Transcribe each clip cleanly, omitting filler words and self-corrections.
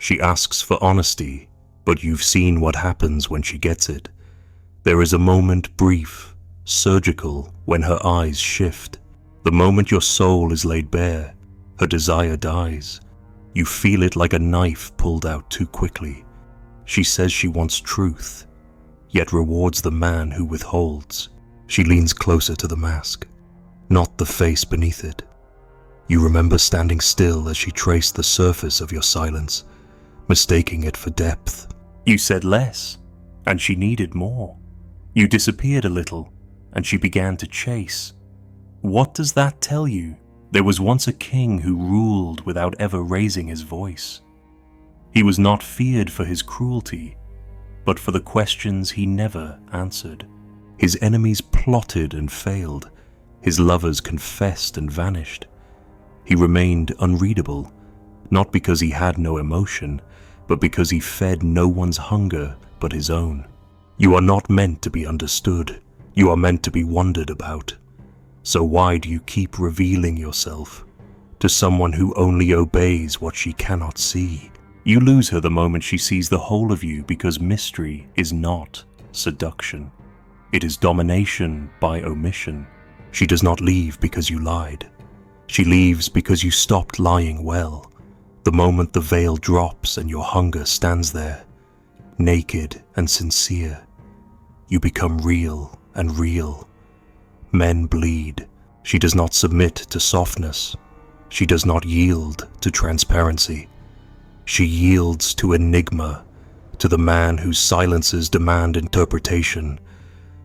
She asks for honesty, but you've seen what happens when she gets it. There is a moment brief, surgical, when her eyes shift. The moment your soul is laid bare, her desire dies. You feel it like a knife pulled out too quickly. She says she wants truth, yet rewards the man who withholds. She leans closer to the mask, not the face beneath it. You remember standing still as she traced the surface of your silence, mistaking it for depth. You said less, and she needed more. You disappeared a little, and she began to chase. What does that tell you? There was once a king who ruled without ever raising his voice. He was not feared for his cruelty, but for the questions he never answered. His enemies plotted and failed. His lovers confessed and vanished. He remained unreadable, not because he had no emotion, but because he fed no one's hunger but his own. You are not meant to be understood. You are meant to be wondered about. So why do you keep revealing yourself to someone who only obeys what she cannot see? You lose her the moment she sees the whole of you, because mystery is not seduction. It is domination by omission. She does not leave because you lied. She leaves because you stopped lying well. The moment the veil drops and your hunger stands there, naked and sincere, you become real and real. Men bleed. She does not submit to softness. She does not yield to transparency. She yields to enigma, to the man whose silences demand interpretation,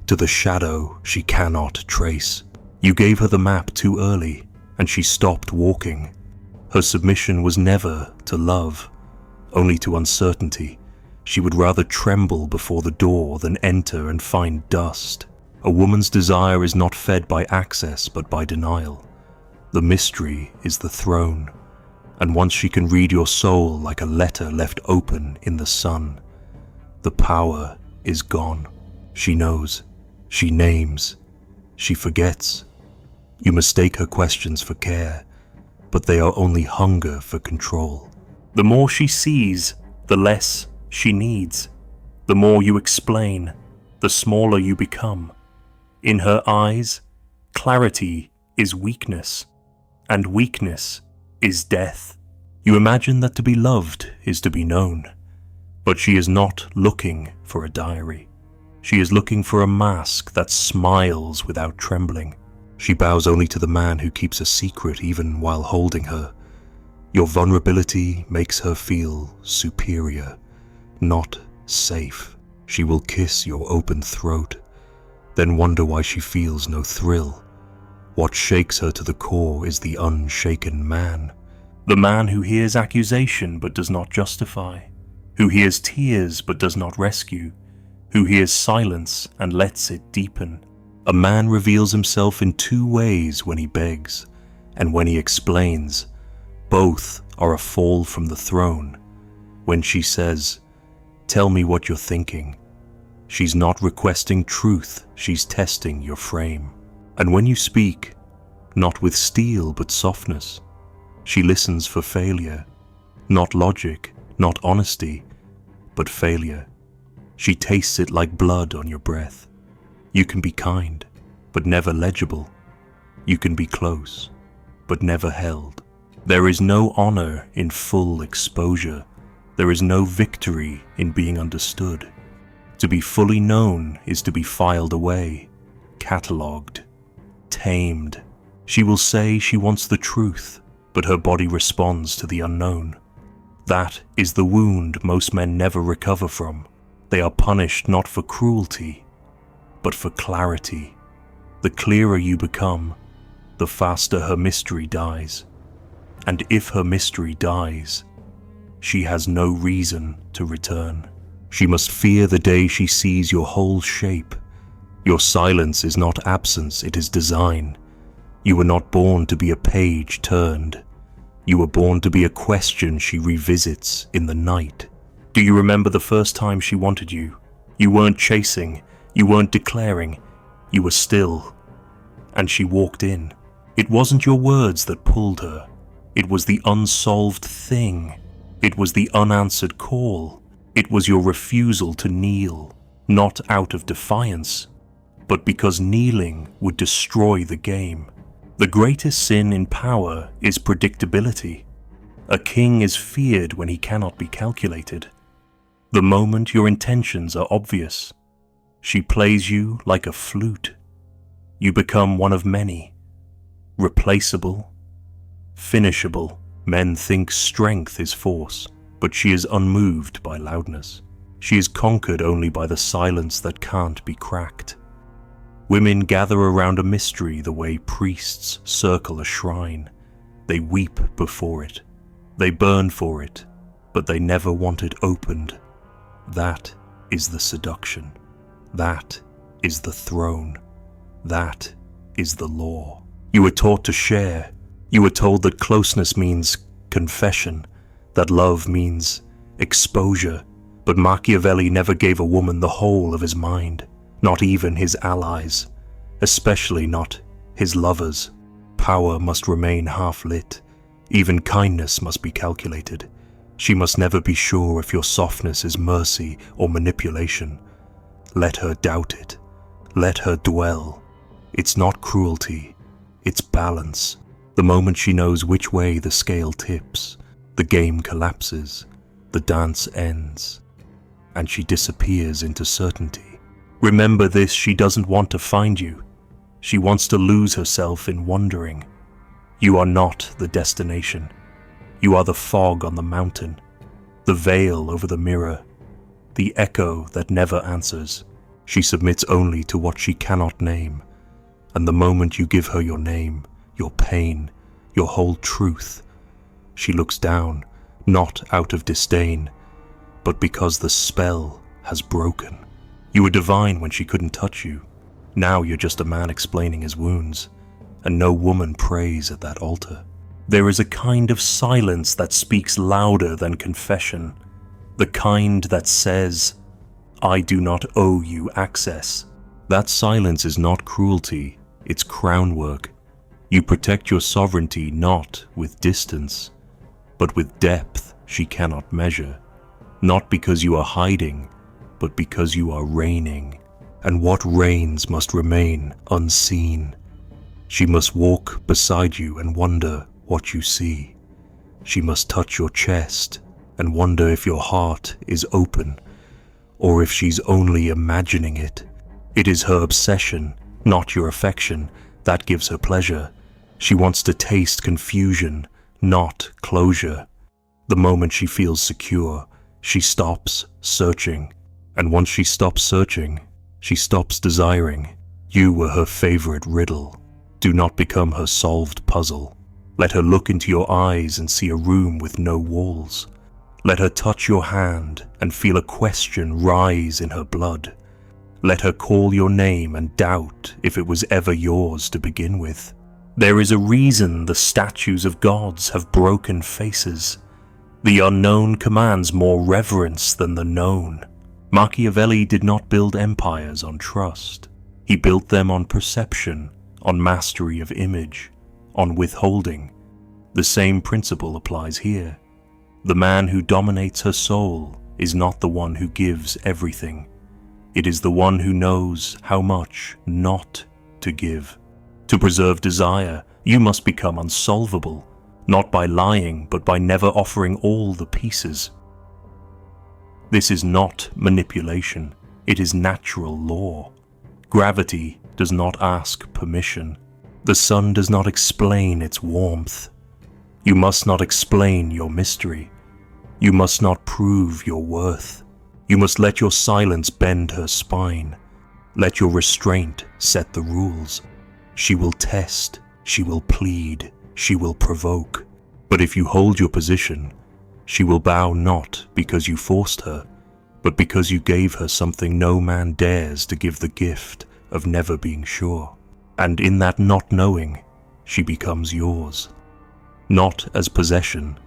to the shadow she cannot trace. You gave her the map too early, and she stopped walking. Her submission was never to love, only to uncertainty. She would rather tremble before the door than enter and find dust. A woman's desire is not fed by access, but by denial. The mystery is the throne, and once she can read your soul like a letter left open in the sun, the power is gone. She knows, she names, she forgets. You mistake her questions for care, but they are only hunger for control. The more she sees, the less she needs. The more you explain, the smaller you become. In her eyes, clarity is weakness, and weakness is death. You imagine that to be loved is to be known, but she is not looking for a diary. She is looking for a mask that smiles without trembling. She bows only to the man who keeps a secret even while holding her. Your vulnerability makes her feel superior, not safe. She will kiss your open throat, then wonder why she feels no thrill. What shakes her to the core is the unshaken man. The man who hears accusation but does not justify, who hears tears but does not rescue, who hears silence and lets it deepen. A man reveals himself in two ways when he begs and when he explains. Both are a fall from the throne. When she says, "Tell me what you're thinking," she's not requesting truth, she's testing your frame. And when you speak, not with steel but softness, she listens for failure, not logic, not honesty, but failure. She tastes it like blood on your breath. You can be kind, but never legible. You can be close, but never held. There is no honor in full exposure. There is no victory in being understood. To be fully known is to be filed away, catalogued, tamed. She will say she wants the truth, but her body responds to the unknown. That is the wound most men never recover from. They are punished not for cruelty, but for clarity. The clearer you become, the faster her mystery dies. And if her mystery dies, she has no reason to return. She must fear the day she sees your whole shape. Your silence is not absence, it is design. You were not born to be a page turned. You were born to be a question she revisits in the night. Do you remember the first time she wanted you? You weren't chasing, you weren't declaring, you were still. And she walked in. It wasn't your words that pulled her. It was the unsolved thing. It was the unanswered call. It was your refusal to kneel, not out of defiance, but because kneeling would destroy the game. The greatest sin in power is predictability. A king is feared when he cannot be calculated. The moment your intentions are obvious, she plays you like a flute. You become one of many, replaceable, finishable. Men think strength is force, but she is unmoved by loudness. She is conquered only by the silence that can't be cracked. Women gather around a mystery the way priests circle a shrine. They weep before it. They burn for it, but they never want it opened. That is the seduction. That is the throne. That is the law. You were taught to share. You were told that closeness means confession, that love means exposure. But Machiavelli never gave a woman the whole of his mind, not even his allies, especially not his lovers. Power must remain half-lit. Even kindness must be calculated. She must never be sure if your softness is mercy or manipulation. Let her doubt it. Let her dwell. It's not cruelty. It's balance. The moment she knows which way the scale tips, the game collapses, the dance ends, and she disappears into certainty. Remember this, she doesn't want to find you. She wants to lose herself in wandering. You are not the destination. You are the fog on the mountain, the veil over the mirror, the echo that never answers. She submits only to what she cannot name, and the moment you give her your name, your pain, your whole truth, she looks down, not out of disdain, but because the spell has broken. You were divine when she couldn't touch you. Now you're just a man explaining his wounds, and no woman prays at that altar. There is a kind of silence that speaks louder than confession, the kind that says, I do not owe you access. That silence is not cruelty, it's crown work. You protect your sovereignty not with distance, but with depth she cannot measure. Not because you are hiding, but because you are reigning. And what reigns must remain unseen. She must walk beside you and wonder what you see. She must touch your chest and wonder if your heart is open, or if she's only imagining it. It is her obsession, not your affection, that gives her pleasure. She wants to taste confusion, not closure. The moment she feels secure, she stops searching. And once she stops searching, she stops desiring. You were her favorite riddle. Do not become her solved puzzle. Let her look into your eyes and see a room with no walls. Let her touch your hand and feel a question rise in her blood. Let her call your name and doubt if it was ever yours to begin with. There is a reason the statues of gods have broken faces. The unknown commands more reverence than the known. Machiavelli did not build empires on trust. He built them on perception, on mastery of image, on withholding. The same principle applies here. The man who dominates her soul is not the one who gives everything. It is the one who knows how much not to give. To preserve desire, you must become unsolvable, not by lying, but by never offering all the pieces. This is not manipulation, it is natural law. Gravity does not ask permission. The sun does not explain its warmth. You must not explain your mystery. You must not prove your worth. You must let your silence bend her spine. Let your restraint set the rules. She will test, she will plead, she will provoke. But if you hold your position, she will bow not because you forced her, but because you gave her something no man dares to give, the gift of never being sure. And in that not knowing, she becomes yours. Not as possession,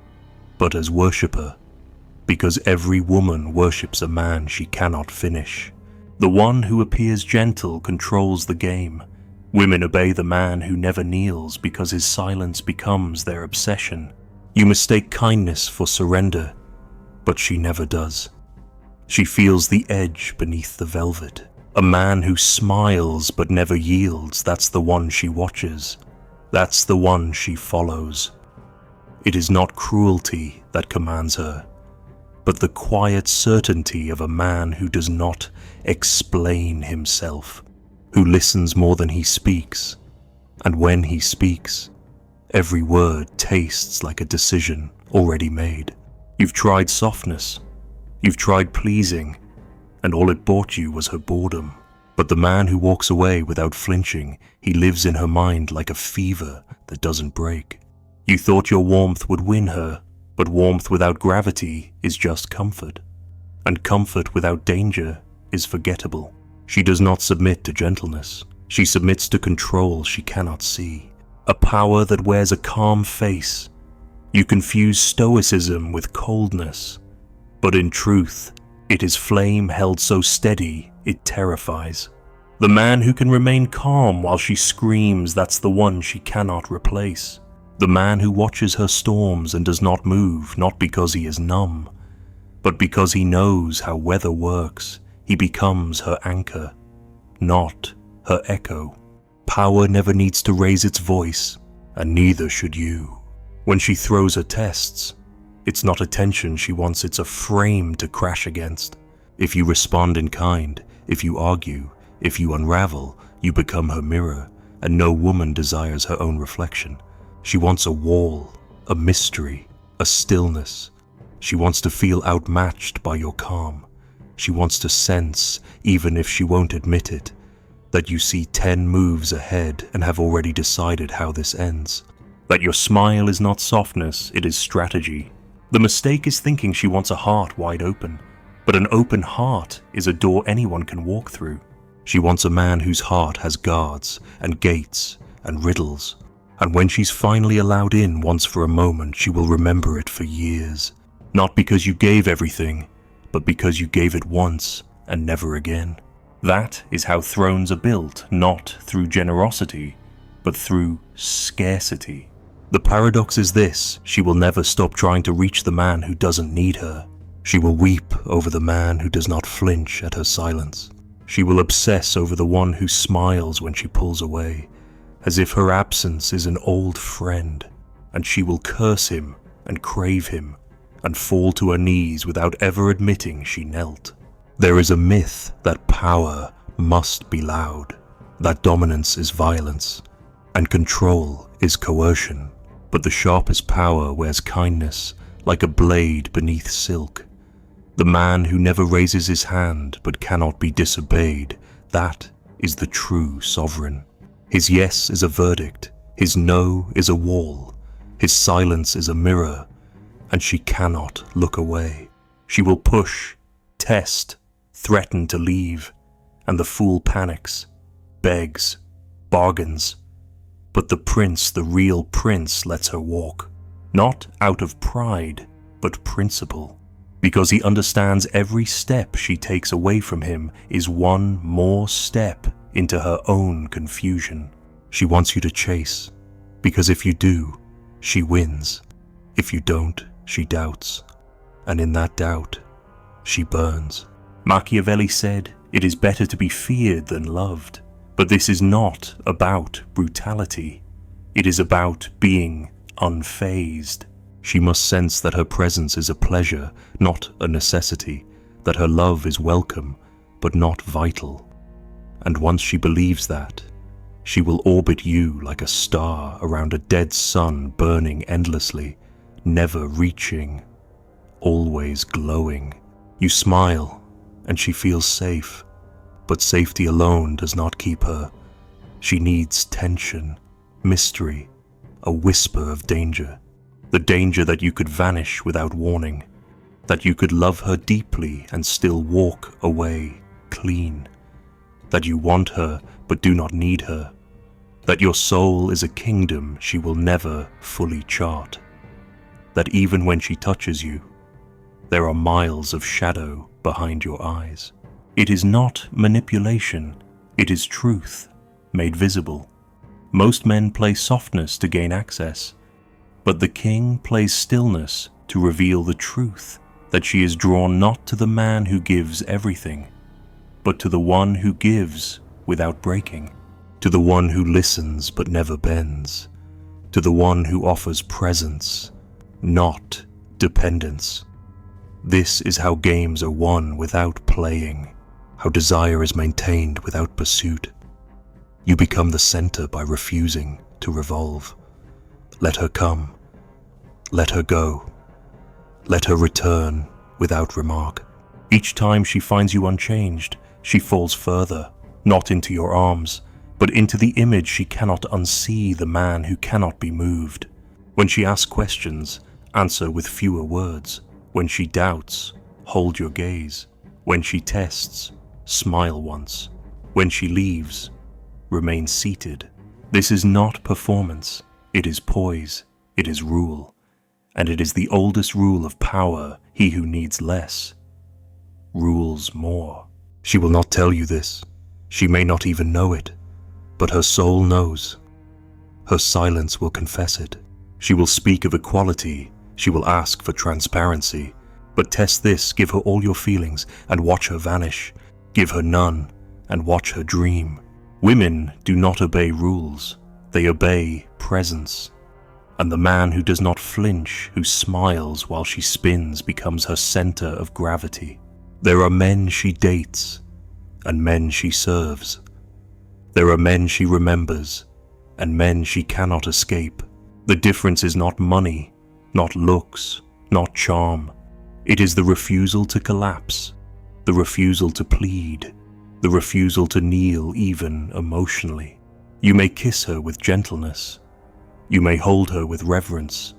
but as worshipper, because every woman worships a man she cannot finish. The one who appears gentle controls the game. Women obey the man who never kneels because his silence becomes their obsession. You mistake kindness for surrender. but she never does. She feels the edge beneath the velvet. A man who smiles but never yields, that's the one she watches. That's the one she follows. It is not cruelty that commands her, but the quiet certainty of a man who does not explain himself, who listens more than he speaks, and when he speaks, every word tastes like a decision already made. You've tried softness, you've tried pleasing, and all it brought you was her boredom. But the man who walks away without flinching, he lives in her mind like a fever that doesn't break. You thought your warmth would win her, but warmth without gravity is just comfort. And comfort without danger is forgettable. She does not submit to gentleness. She submits to control she cannot see. A power that wears a calm face. You confuse stoicism with coldness, but in truth, it is flame held so steady it terrifies. The man who can remain calm while she screams, that's the one she cannot replace. The man who watches her storms and does not move, not because he is numb, but because he knows how weather works. He becomes her anchor, not her echo. Power never needs to raise its voice, and neither should you. When she throws her tests, it's not attention she wants, it's a frame to crash against. If you respond in kind, if you argue, if you unravel, you become her mirror, and no woman desires her own reflection. She wants a wall, a mystery, a stillness. She wants to feel outmatched by your calm. She wants to sense, even if she won't admit it, that you see 10 moves ahead and have already decided how this ends. That your smile is not softness, it is strategy. The mistake is thinking she wants a heart wide open, but an open heart is a door anyone can walk through. She wants a man whose heart has guards and gates and riddles, and when she's finally allowed in once for a moment, she will remember it for years. Not because you gave everything, but because you gave it once and never again. That is how thrones are built, not through generosity, but through scarcity. The paradox is this: she will never stop trying to reach the man who doesn't need her. She will weep over the man who does not flinch at her silence. She will obsess over the one who smiles when she pulls away, as if her absence is an old friend, and she will curse him and crave him and fall to her knees without ever admitting she knelt. There is a myth that power must be loud, that dominance is violence, and control is coercion. But the sharpest power wears kindness like a blade beneath silk. The man who never raises his hand but cannot be disobeyed, that is the true sovereign. His yes is a verdict, his no is a wall, his silence is a mirror, and she cannot look away. She will push, test, threaten to leave, and the fool panics, begs, bargains. But the prince, the real prince, lets her walk, not out of pride, but principle, because he understands every step she takes away from him is one more step into her own confusion. She wants you to chase, because if you do, she wins. If you don't, she doubts, and in that doubt, she burns. Machiavelli said, "It is better to be feared than loved." But this is not about brutality. It is about being unfazed. She must sense that her presence is a pleasure, not a necessity, that her love is welcome, but not vital. And once she believes that, she will orbit you like a star around a dead sun, burning endlessly, never reaching, always glowing. You smile, and she feels safe. But safety alone does not keep her. She needs tension, mystery, a whisper of danger. The danger that you could vanish without warning, that you could love her deeply and still walk away clean, that you want her but do not need her, that your soul is a kingdom she will never fully chart, that even when she touches you, there are miles of shadow behind your eyes. It is not manipulation, it is truth, made visible. Most men play softness to gain access, but the king plays stillness to reveal the truth that she is drawn not to the man who gives everything, but to the one who gives without breaking, to the one who listens but never bends, to the one who offers presence, not dependence. This is how games are won without playing, how desire is maintained without pursuit. You become the center by refusing to revolve. Let her come. Let her go. Let her return without remark. Each time she finds you unchanged, she falls further, not into your arms, but into the image she cannot unsee, the man who cannot be moved. When she asks questions, answer with fewer words. When she doubts, hold your gaze. When she tests, smile once. When she leaves, remain seated. This is not performance. It is poise. It is rule. And it is the oldest rule of power. He who needs less rules more. She will not tell you this. She may not even know it. But her soul knows. Her silence will confess it. She will speak of equality. She will ask for transparency. But test this, give her all your feelings and watch her vanish. Give her none and watch her dream. Women do not obey rules. They obey presence. And the man who does not flinch, who smiles while she spins, becomes her center of gravity. There are men she dates and men she serves. There are men she remembers and men she cannot escape. The difference is not money, not looks, not charm. It is the refusal to collapse, the refusal to plead, the refusal to kneel even emotionally. You may kiss her with gentleness. You may hold her with reverence.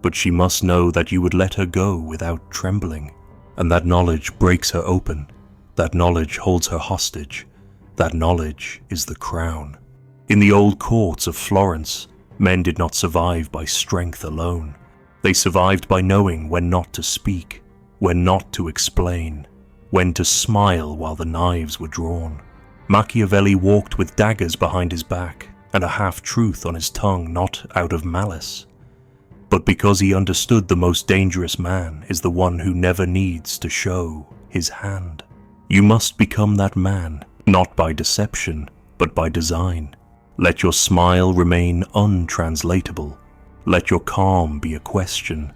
But she must know that you would let her go without trembling. And that knowledge breaks her open. That knowledge holds her hostage. That knowledge is the crown. In the old courts of Florence, men did not survive by strength alone. They survived by knowing when not to speak, when not to explain, when to smile while the knives were drawn. Machiavelli walked with daggers behind his back and a half-truth on his tongue, not out of malice, but because he understood the most dangerous man is the one who never needs to show his hand. You must become that man, not by deception, but by design. Let your smile remain untranslatable. Let your calm be a question.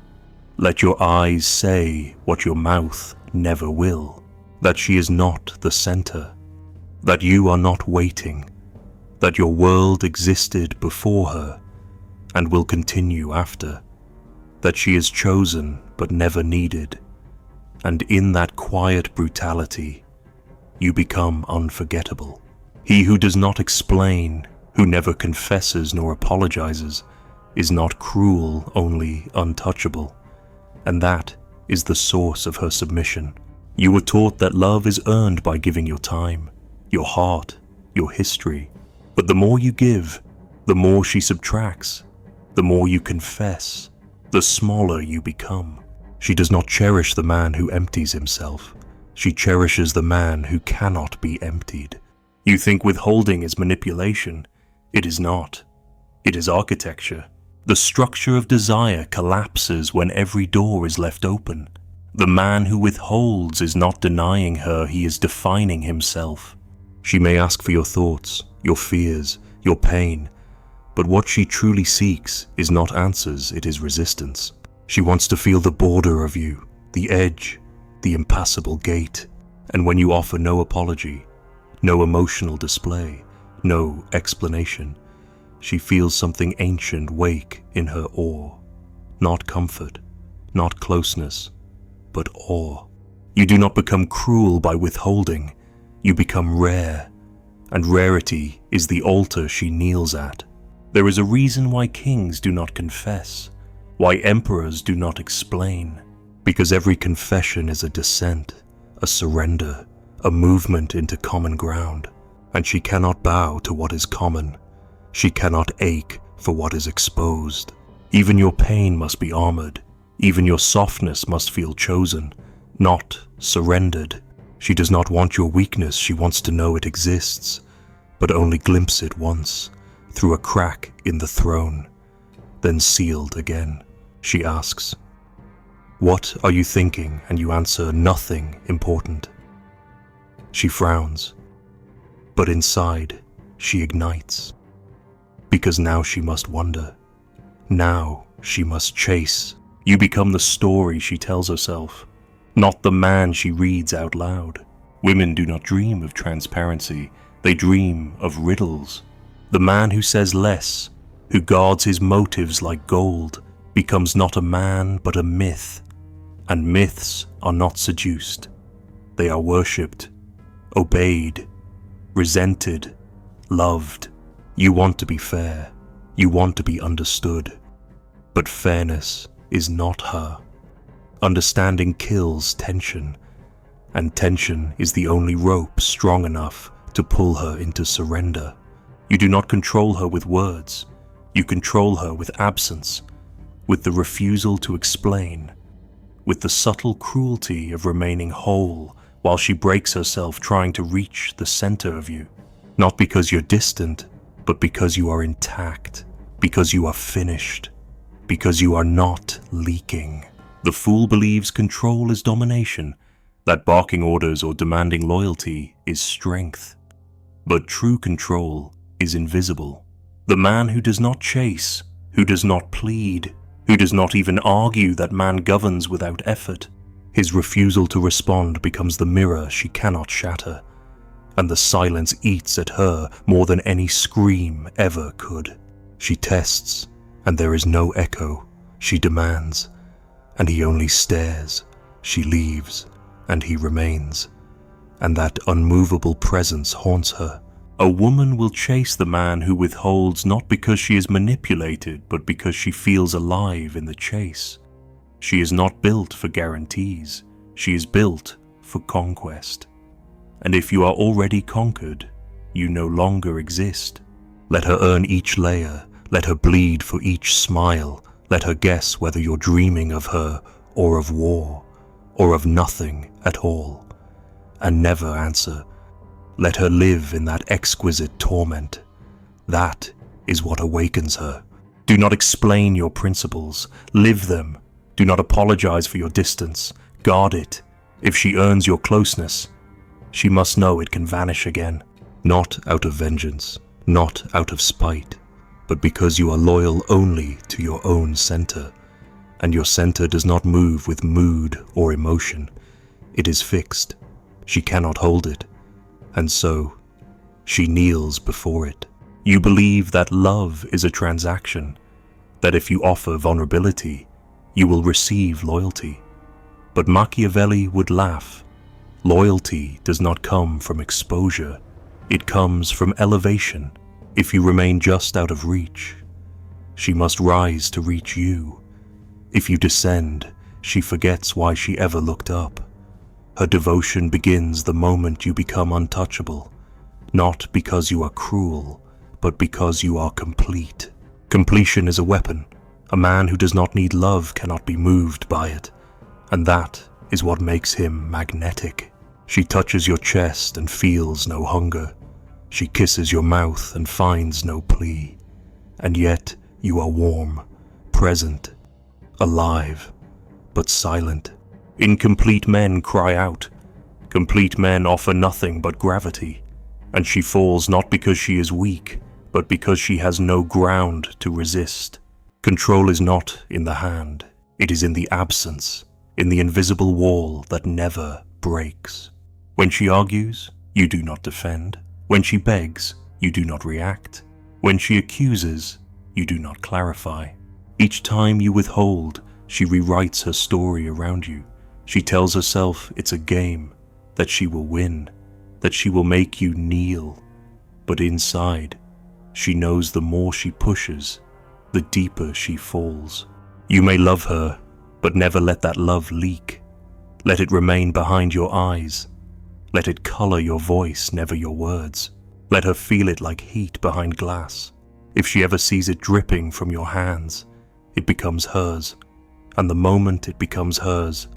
Let your eyes say what your mouth never will. That she is not the center. That you are not waiting. That your world existed before her and will continue after. That she is chosen but never needed. And in that quiet brutality, you become unforgettable. He who does not explain, who never confesses nor apologizes, is not cruel, only untouchable. And that is the source of her submission. You were taught that love is earned by giving your time, your heart, your history. But the more you give, the more she subtracts. The more you confess, the smaller you become. She does not cherish the man who empties himself. She cherishes the man who cannot be emptied. You think withholding is manipulation. It is not. It is architecture. The structure of desire collapses when every door is left open. The man who withholds is not denying her, he is defining himself. She may ask for your thoughts, your fears, your pain, but what she truly seeks is not answers, it is resistance. She wants to feel the border of you, the edge, the impassable gate. And when you offer no apology, no emotional display, no explanation, she feels something ancient wake in her awe. Not comfort, not closeness, but awe. You do not become cruel by withholding, you become rare, and rarity is the altar she kneels at. There is a reason why kings do not confess, why emperors do not explain, because every confession is a descent, a surrender, a movement into common ground, and she cannot bow to what is common. She cannot ache for what is exposed. Even your pain must be armored. Even your softness must feel chosen, not surrendered. She does not want your weakness, she wants to know it exists, but only glimpse it once, through a crack in the throne, then sealed again. She asks, What are you thinking? And you answer, nothing important. She frowns, but inside she ignites. Because now she must wonder. Now she must chase. You become the story she tells herself, not the man she reads out loud. Women do not dream of transparency, they dream of riddles. The man who says less, who guards his motives like gold, becomes not a man but a myth. And myths are not seduced. They are worshipped, obeyed, resented, loved. You want to be fair. You want to be understood. But fairness is not her. Understanding kills tension, and tension is the only rope strong enough to pull her into surrender. You do not control her with words. You control her with absence, with the refusal to explain, with the subtle cruelty of remaining whole while she breaks herself trying to reach the center of you. Not because you're distant, but because you are intact, because you are finished, because you are not leaking. The fool believes control is domination, that barking orders or demanding loyalty is strength. But true control is invisible. The man who does not chase, who does not plead, who does not even argue that man governs without effort, his refusal to respond becomes the mirror she cannot shatter, and the silence eats at her more than any scream ever could. She tests, and there is no echo. She demands, and he only stares. She leaves, and he remains, and that unmovable presence haunts her. A woman will chase the man who withholds not because she is manipulated, but because she feels alive in the chase. She is not built for guarantees. She is built for conquest. And if you are already conquered, you no longer exist. Let her earn each layer. Let her bleed for each smile. Let her guess whether you're dreaming of her or of war, or of nothing at all. And never answer. Let her live in that exquisite torment. That is what awakens her. Do not explain your principles. Live them. Do not apologize for your distance. Guard it. If she earns your closeness, she must know it can vanish again. Not out of vengeance, not out of spite, but because you are loyal only to your own center. And your center does not move with mood or emotion. It is fixed. She cannot hold it. And so, she kneels before it. You believe that love is a transaction, that if you offer vulnerability, you will receive loyalty. But Machiavelli would laugh. Loyalty does not come from exposure. It comes from elevation. If you remain just out of reach, she must rise to reach you. If you descend, she forgets why she ever looked up. Her devotion begins the moment you become untouchable, not because you are cruel, but because you are complete. Completion is a weapon. A man who does not need love cannot be moved by it, and that is what makes him magnetic. She touches your chest and feels no hunger. She kisses your mouth and finds no plea. And yet you are warm, present, alive, but silent. Incomplete men cry out. Complete men offer nothing but gravity. And she falls not because she is weak, but because she has no ground to resist. Control is not in the hand. It is in the absence, in the invisible wall that never breaks. When she argues, you do not defend. When she begs, you do not react. When she accuses, you do not clarify. Each time you withhold, she rewrites her story around you. She tells herself it's a game, that she will win, that she will make you kneel. But inside, she knows the more she pushes, the deeper she falls. You may love her, but never let that love leak. Let it remain behind your eyes. Let it color your voice, never your words. Let her feel it like heat behind glass. If she ever sees it dripping from your hands, it becomes hers. And the moment it becomes hers,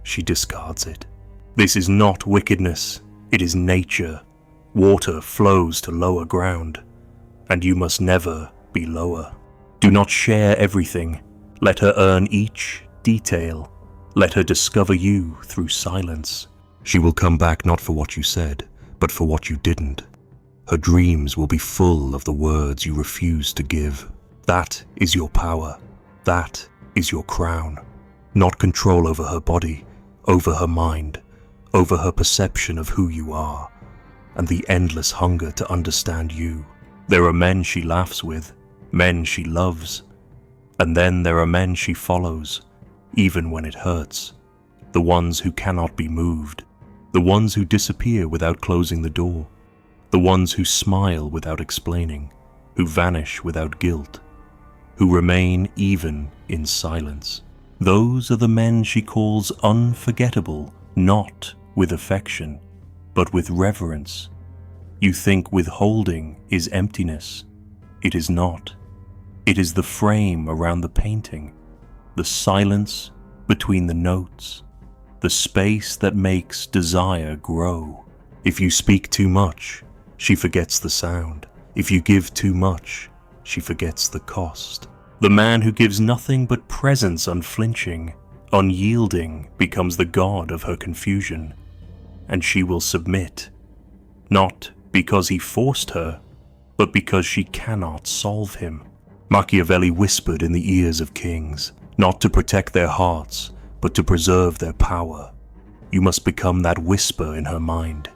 she discards it. This is not wickedness, it is nature. Water flows to lower ground, and you must never be lower. Do not share everything. Let her earn each detail. Let her discover you through silence. She will come back not for what you said, but for what you didn't. Her dreams will be full of the words you refuse to give. That is your power. That is your crown. Not control over her body, over her mind, over her perception of who you are, and the endless hunger to understand you. There are men she laughs with, men she loves, and then there are men she follows, even when it hurts. The ones who cannot be moved, the ones who disappear without closing the door, the ones who smile without explaining, who vanish without guilt, who remain even in silence. Those are the men she calls unforgettable, not with affection, but with reverence. You think withholding is emptiness. It is not. It is the frame around the painting, the silence between the notes, the space that makes desire grow. If you speak too much, she forgets the sound. If you give too much, she forgets the cost. The man who gives nothing but presence unflinching, unyielding, becomes the god of her confusion, and she will submit, not because he forced her, but because she cannot solve him. Machiavelli whispered in the ears of kings, not to protect their hearts, but to preserve their power. You must become that whisper in her mind,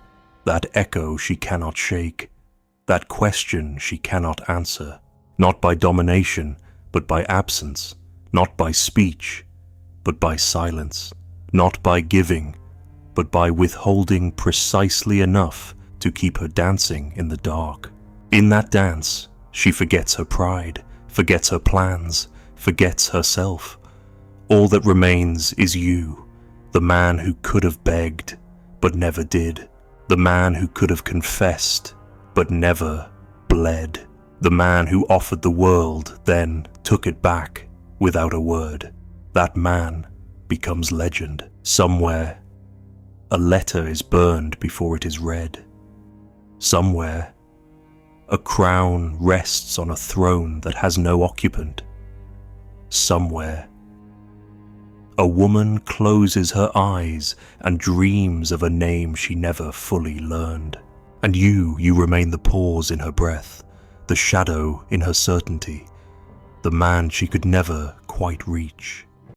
that echo she cannot shake, that question she cannot answer, not by domination, but by absence, not by speech, but by silence, not by giving, but by withholding precisely enough to keep her dancing in the dark. In that dance, she forgets her pride, forgets her plans, forgets herself. All that remains is you, the man who could have begged, but never did, the man who could have confessed, but never bled, the man who offered the world, then took it back without a word. That man becomes legend. Somewhere, a letter is burned before it is read. Somewhere, a crown rests on a throne that has no occupant. Somewhere, a woman closes her eyes and dreams of a name she never fully learned. And you remain the pause in her breath, the shadow in her certainty, the man she could never quite reach.